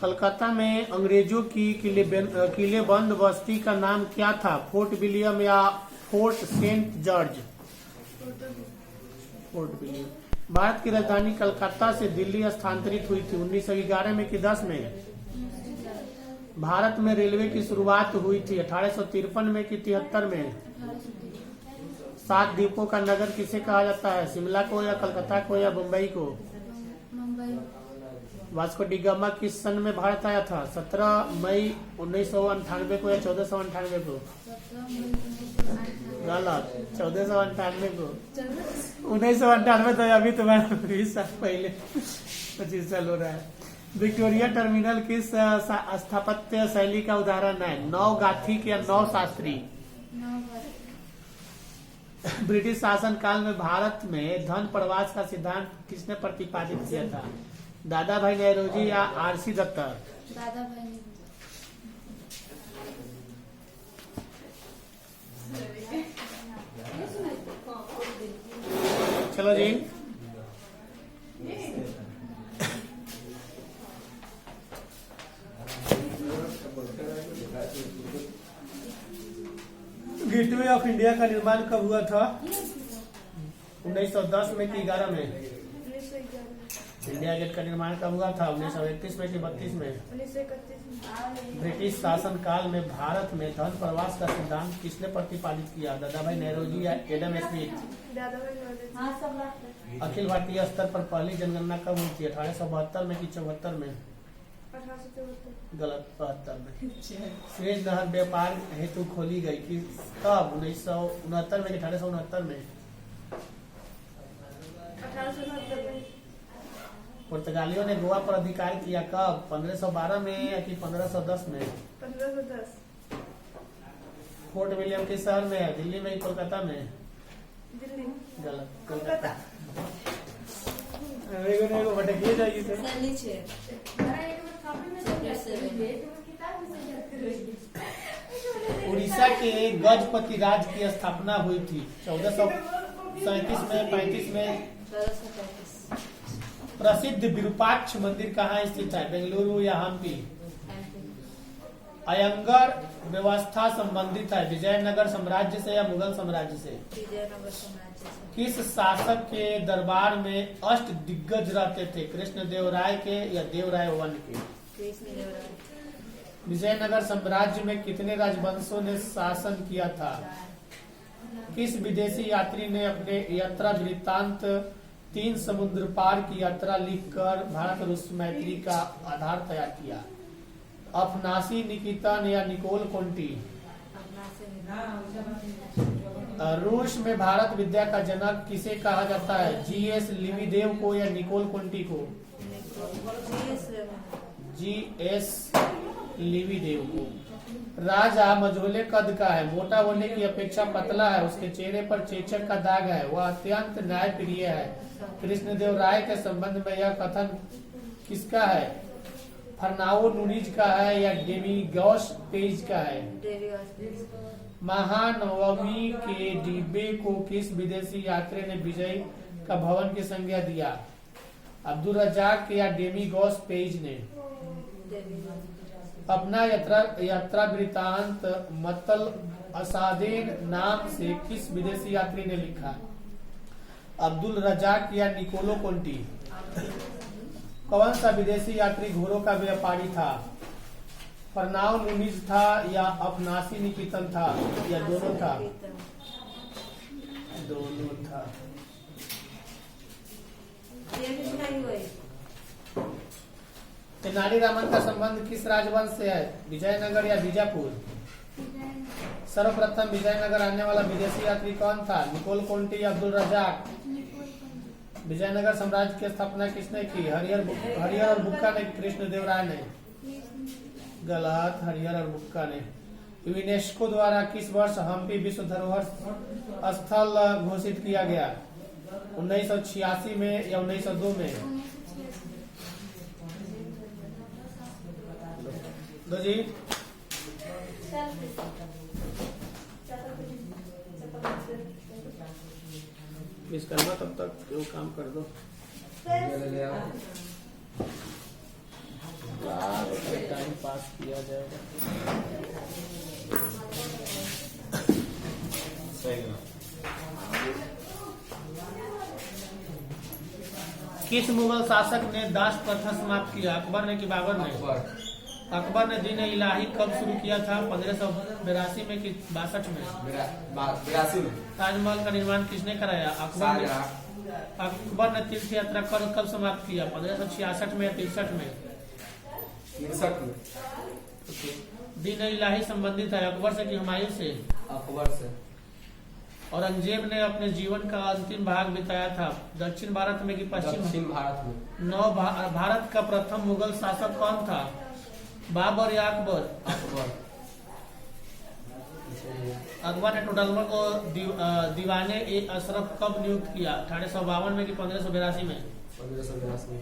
कलकत्ता में अंग्रेजों की किलेबंद बस्ती का नाम क्या था? फोर्ट विलियम या Fort Saint George? Fort William. Bharat की राजधानी कलकत्ता से दिल्ली स्थानांतरित हुई थी 1911 में कि 10 में? भारत में रेलवे की शुरुआत हुई थी 1853 में कि 73 में? 7 द्वीपों का नगर किसे कहा जाता है? शिमला को या कलकत्ता को या मुंबई को? मुंबई। वास्को डी गामा किस सन में भारत आया था? 17 मई 1998 को या 1498 को? गलत, 1498 को। 1998 तो अभी तो 20 साल पहले, 25 साल हो रहा है। विक्टोरिया टर्मिनल किस स्थापत्य शैली का उदाहरण है? नव गाथिक या नव शास्त्री? ब्रिटिश शासन काल में भारत में धन प्रवास का सिद्धांत किसने प्रतिपादित किया था? दादा भाई नौरोजी या आरसी दत्ता? दादा भाई। चलो जी, गेटवे ऑफ इंडिया का निर्माण कब हुआ था? 1910 में कि 11 में? इंडिया गेट का निर्माण कब हुआ था? 1931 में कि 32 में? 1931। ब्रिटिश शासन काल में भारत में धन प्रवास का सिद्धांत किसने प्रतिपादित किया? दादा भाई नौरोजी या एडम स्मिथ? अखिल भारतीय स्तर पर पहली जनगणना कब हुई थी? 1872 में कि 74 में? गलत, 72 में। सुएज नहर व्यापार हेतु खोली गई कि कब? 1969 में कि 1869 में? 1869 में। पुर्तगालियों ने गोवा पर अधिकार किया कब? 1512 में या कि 1510 में? 1510। फोर्ट विलियम किस शहर में है? दिल्ली में कि कोलकाता में? दिल्ली। गलत, कोलकाता। भटकिए जाएगी सर। उड़ीसा के गजपति राज्य की स्थापना हुई थी 1437 में, 35 में? प्रसिद्ध विरूपाक्ष मंदिर कहाँ स्थित है? बेंगलुरु या हम्पी? अयंगर व्यवस्था संबंधित है विजयनगर साम्राज्य से या मुगल साम्राज्य से? विजयनगर साम्राज्य से। किस शासक के दरबार में अष्ट दिग्गज रहते थे? कृष्णदेव राय के या देवराय वन के? कृष्णदेव राय। विजयनगर साम्राज्य में कितने राजवंशों ने शासन किया था? किस विदेशी यात्री ने अपने यात्रा वृत्तांत 3 समुद्र पार की यात्रा लिखकर भारत रूस मैत्री का आधार तैयार किया? अफनासी निकितन या निकोल कोंटी? रूस में भारत विद्या का जनक किसे कहा जाता है? जीएस लिविदेव को या निकोल कोंटी को? जीएस लिविदेव को। राजा मझोले कद का है, मोटा होने की अपेक्षा पतला है, उसके चेहरे पर चेचक का दाग है, वह अत्यंत न्यायप्रिय है। कृष्णदेव राय के संबंध में यह कथन किसका है? फर्नाओ नुनीज का है या डेमिगॉस पेज का है? महानवमी के डिब्बे को किस विदेशी यात्री ने विजय का भवन की संज्ञा दिया? अब्दुल रजाक या डेमिगॉस पेज ने? अपना यात्रा वृत्तांत मतल असादेन नाम से किस विदेशी यात्री ने लिखा? अब्दुल रजाक या निकोलो कोंटी? कौन सा विदेशी यात्री घोड़ों का व्यापारी था? फर्नाओ नुनीज था या अफनासी निकितन था या दोनों था? दोनों था। तेनाली रामन का संबंध किस राजवंश से है? विजयनगर या बीजापुर? सर्वप्रथम विजयनगर आने वाला विदेशी यात्री कौन था? निकोल कोंटी या अब्दुल रजाक? विजयनगर साम्राज्य की स्थापना किसने की? हरिहर और बुक्का ने? कृष्णदेव राय ने? गलत, हरिहर और बुक्का ने। यूनेस्को द्वारा किस वर्ष हम्पी विश्व धरोहर स्थल घोषित किया गया? 1986 में या 1902 में? दो जी। विश्वकर्मा तब तक वो काम कर दो। पास किया जाएगा। किस मुगल शासक ने दास प्रथा समाप्त किया? अकबर ने कि बाबर ने? अकबर ने दीन इलाही कब शुरू किया था? 1582 में कि 62 में? 82 में। ताजमहल का निर्माण किसने कराया? अकबर ने। अकबर ने तीर्थ यात्रा कर कब समाप्त किया? 1566 में या 63 में? 63 में। दीन इलाही संबंधित है अकबर से कि हुमायूं से? अकबर से। औरंगजेब ने अपने जीवन का अंतिम भाग बिताया था दक्षिण भारत में कि पश्चिम? दक्षिण भारत में। भारत का प्रथम मुगल शासक कौन था? बाबर या अकबर? अकबर। अकबर ने टोडरमल को दीवाने ए अशरफ कब नियुक्त किया? 1852 में कि 1582 में? 1582 में।